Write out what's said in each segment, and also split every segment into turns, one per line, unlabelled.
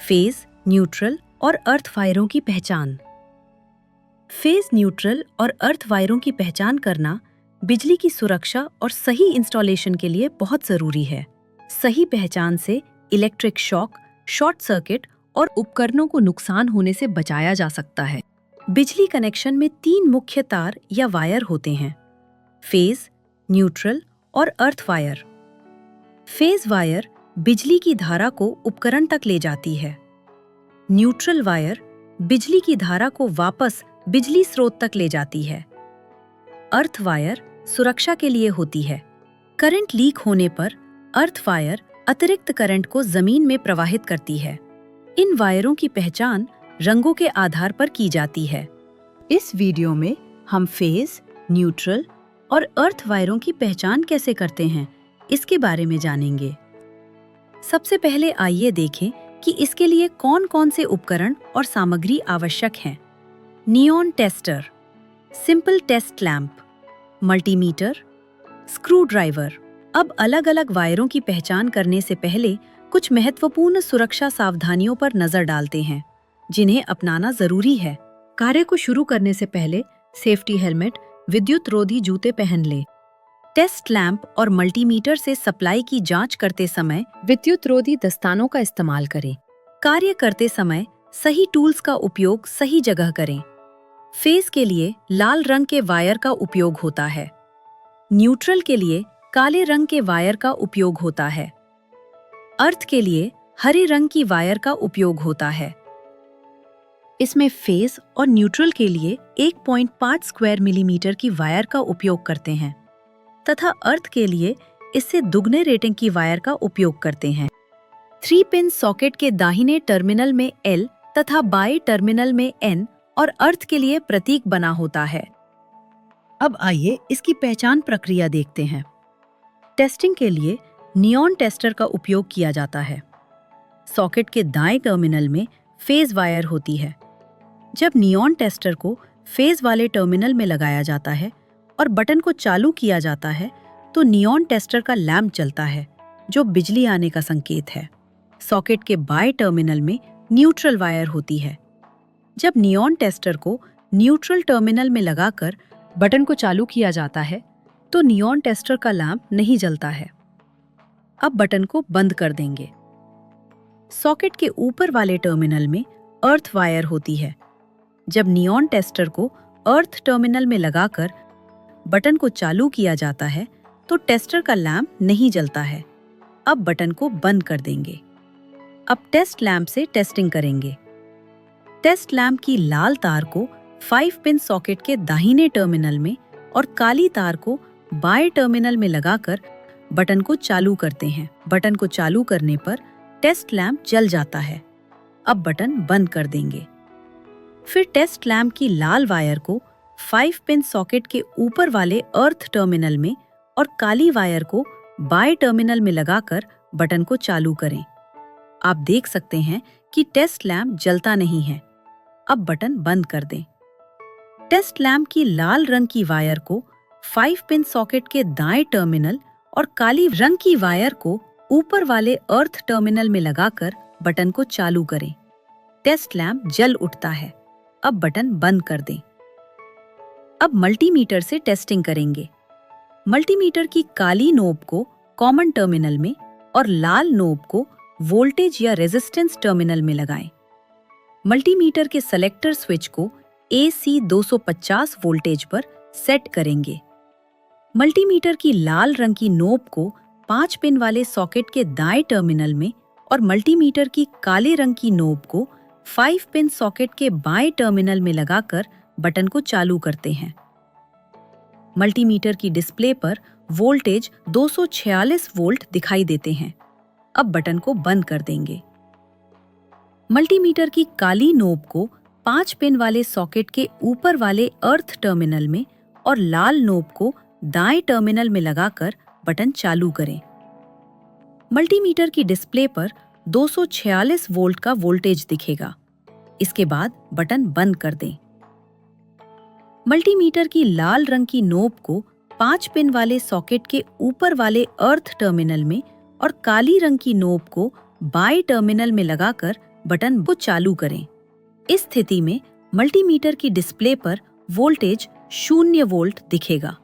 Phase, neutral और अर्थ वायरों की पहचान। फेज, न्यूट्रल और अर्थ वायरों की पहचान करना बिजली की सुरक्षा और सही इंस्टॉलेशन के लिए बहुत जरूरी है। सही पहचान से इलेक्ट्रिक शॉक, शॉर्ट सर्किट और उपकरणों को नुकसान होने से बचाया जा सकता है। बिजली कनेक्शन में 3 मुख्य तार या वायर होते हैं: फेज, न्यूट्रल और अर्थ वायर। फेज वायर बिजली की धारा को उपकरण तक ले जाती है। न्यूट्रल वायर बिजली की धारा को वापस बिजली स्रोत तक ले जाती है। अर्थ वायर सुरक्षा के लिए होती है। करंट लीक होने पर अर्थ वायर अतिरिक्त करंट को जमीन में प्रवाहित करती है। इन वायरों की पहचान रंगों के आधार पर की जाती है। इस वीडियो में हम फेज, न्यूट्रल और अर्थ वायरों की पहचान कैसे करते हैं, इसके बारे में जानेंगे। सबसे पहले आइए देखें कि इसके लिए कौन-कौन से उपकरण और सामग्री आवश्यक हैं। Neon tester, simple test lamp, multimeter, screwdriver. अब अलग-अलग वायरों की पहचान करने से पहले कुछ महत्वपूर्ण सुरक्षा सावधानियों पर नजर डालते हैं, जिन्हें अपनाना जरूरी है। कार्य को शुरू करने से पहले सेफ्टी हेलमेट, विद्युत रोधी जूते पहन लें। टेस्ट लैंप और मल्टीमीटर से सप्लाई की जांच करते समय विद्युत रोधी दस्तानों का इस्तेमाल करें। कार्य करते समय सही टूल्स का उपयोग सही जगह करें। फेज के लिए लाल रंग के वायर का उपयोग होता है। न्यूट्रल के लिए काले रंग के वायर का उपयोग होता है। अर्थ के लिए हरे रंग की वायर का उपयोग होता है। इसमें फेज और न्यूट्रल के लिए 1.5 स्क्वायर मिलीमीटर की वायर का उपयोग करते हैं तथा अर्थ के लिए इससे दुगने रेटिंग की वायर का उपयोग करते हैं। 3 पिन सॉकेट के दाहिने टर्मिनल में L तथा बाएं टर्मिनल में N और अर्थ के लिए प्रतीक बना होता है। अब आइए इसकी पहचान प्रक्रिया देखते हैं। टेस्टिंग के लिए नियॉन टेस्टर का उपयोग किया जाता है। सॉकेट के दाएं टर्मिनल में फेज वायर होती है। जब नियॉन टेस्टर को फेज वाले टर्मिनल में लगाया जाता है और बटन को चालू किया जाता है तो नियॉन टेस्टर का लैंप जलता है, जो बिजली आने का संकेत है। सॉकेट के बाएं टर्मिनल में न्यूट्रल वायर होती है। जब नियॉन टेस्टर को न्यूट्रल टर्मिनल में लगाकर बटन को चालू किया जाता है तो नियॉन टेस्टर का लैंप नहीं जलता है। अब बटन को बंद कर देंगे। सॉकेट के ऊपर वाले टर्मिनल में अर्थ वायर होती है। जब नियॉन टेस्टर को अर्थ टर्मिनल में लगाकर बटन को चालू किया जाता है तो टेस्टर का लैंप नहीं जलता है। अब बटन को बंद कर देंगे। अब टेस्ट लैंप से टेस्टिंग करेंगे। टेस्ट लैंप की लाल तार को 5 पिन सॉकेट के दाहिने टर्मिनल में और काली तार को बाएं टर्मिनल में लगाकर बटन को चालू करते हैं। बटन को चालू करने पर टेस्ट लैंप जल जाता है। अब बटन बंद कर देंगे। फिर टेस्ट लैंप की लाल वायर को 5 पिन सॉकेट के ऊपर वाले अर्थ टर्मिनल में और काली वायर को बाएं टर्मिनल में लगाकर बटन को चालू करें। आप देख सकते हैं कि टेस्ट लैंप जलता नहीं है। अब बटन बंद कर दें। टेस्ट लैंप की लाल रंग की वायर को 5 पिन सॉकेट के दाएं टर्मिनल और काली रंग की वायर को ऊपर वाले अर्थ टर्मिनल में लगाकर बटन को चालू करें। टेस्ट लैंप जल उठता है। अब बटन बंद कर दें। अब मल्टीमीटर से टेस्टिंग करेंगे। मल्टीमीटर की काली नोब को कॉमन टर्मिनल में और लाल नोब को वोल्टेज या रेजिस्टेंस टर्मिनल में लगाएं। मल्टीमीटर के सेलेक्टर स्विच को AC 250 वोल्टेज पर सेट करेंगे। मल्टीमीटर की लाल रंग की नोब को 5 पिन वाले सॉकेट के दाएं टर्मिनल में और मल्टीमीटर की काले रंग की नोब को 5 पिन सॉकेट के बाएं टर्मिनल में लगाकर बटन को चालू करते हैं। मल्टीमीटर की डिस्प्ले पर वोल्टेज 246 वोल्ट दिखाई देते हैं। अब बटन को बंद कर देंगे। मल्टीमीटर की काली नोब को 5 पिन वाले सॉकेट के ऊपर वाले अर्थ टर्मिनल में और लाल नोब को दाएं टर्मिनल में लगाकर बटन चालू करें। मल्टीमीटर की डिस्प्ले पर 246 वोल्ट का वोल्टेज दिखेगा। इसके बाद बटन बंद कर दें। मल्टीमीटर की लाल रंग की नोब को 5 पिन वाले सॉकेट के ऊपर वाले अर्थ टर्मिनल में और काली रंग की नोब को बाएं टर्मिनल में लगाकर बटन को चालू करें। इस स्थिति में मल्टीमीटर की डिस्प्ले पर वोल्टेज 0 वोल्ट दिखेगा।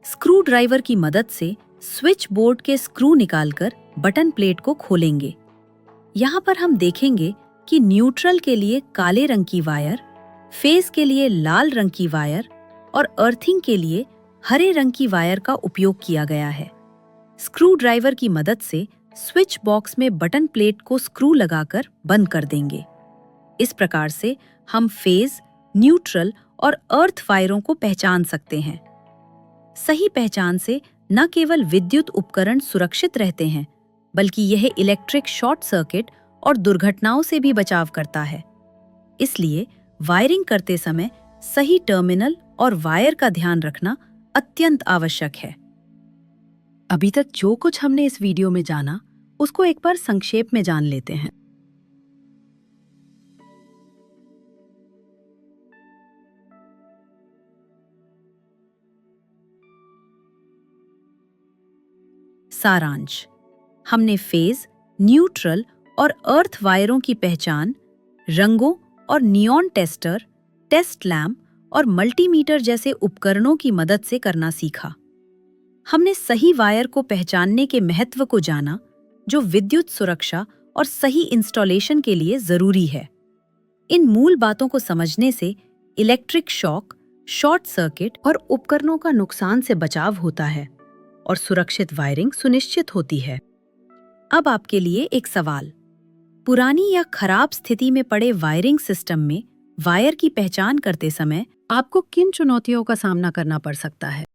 स्क्रू ड्राइवर की मदद से स्विच बोर्ड के स्क्रू निकालकर बटन प्लेट को खोलेंगे। यहाँ पर हम देखेंगे कि न्यूट्रल के लिए काले रंग की वायर, फेज के लिए लाल रंग की वायर और अर्थिंग के लिए हरे रंग की वायर का उपयोग किया गया है। स्क्रू ड्राइवर की मदद से स्विच बॉक्स में बटन प्लेट को स्क्रू लगाकर बंद कर देंगे। इस प्रकार से हम फेज, न्यूट्रल और अर्थ वायरों को पहचान सकते हैं। सही पहचान से न केवल विद्युत उपकरण सुरक्षित रहते हैं, बल्कि यह इलेक्ट्रिक शॉर्ट सर्किट और दुर्घटनाओं से भी बचाव करता है। इसलिए वायरिंग करते समय सही टर्मिनल और वायर का ध्यान रखना अत्यंत आवश्यक है। अभी तक जो कुछ हमने इस वीडियो में जाना, उसको एक बार संक्षेप में जान लेते हैं। सारांश: हमने फेज, न्यूट्रल और अर्थ वायरों की पहचान रंगों और नियॉन टेस्टर, टेस्ट लैम्प और मल्टीमीटर जैसे उपकरणों की मदद से करना सीखा। हमने सही वायर को पहचानने के महत्व को जाना, जो विद्युत सुरक्षा और सही इंस्टॉलेशन के लिए जरूरी है। इन मूल बातों को समझने से इलेक्ट्रिक शॉक, शॉर्ट सर्किट और उपकरणों का नुकसान से बचाव होता है और सुरक्षित वायरिंग सुनिश्चित होती है। अब आपके लिए एक सवाल: पुरानी या खराब स्थिति में पड़े वायरिंग सिस्टम में वायर की पहचान करते समय आपको किन चुनौतियों का सामना करना पड़ सकता है?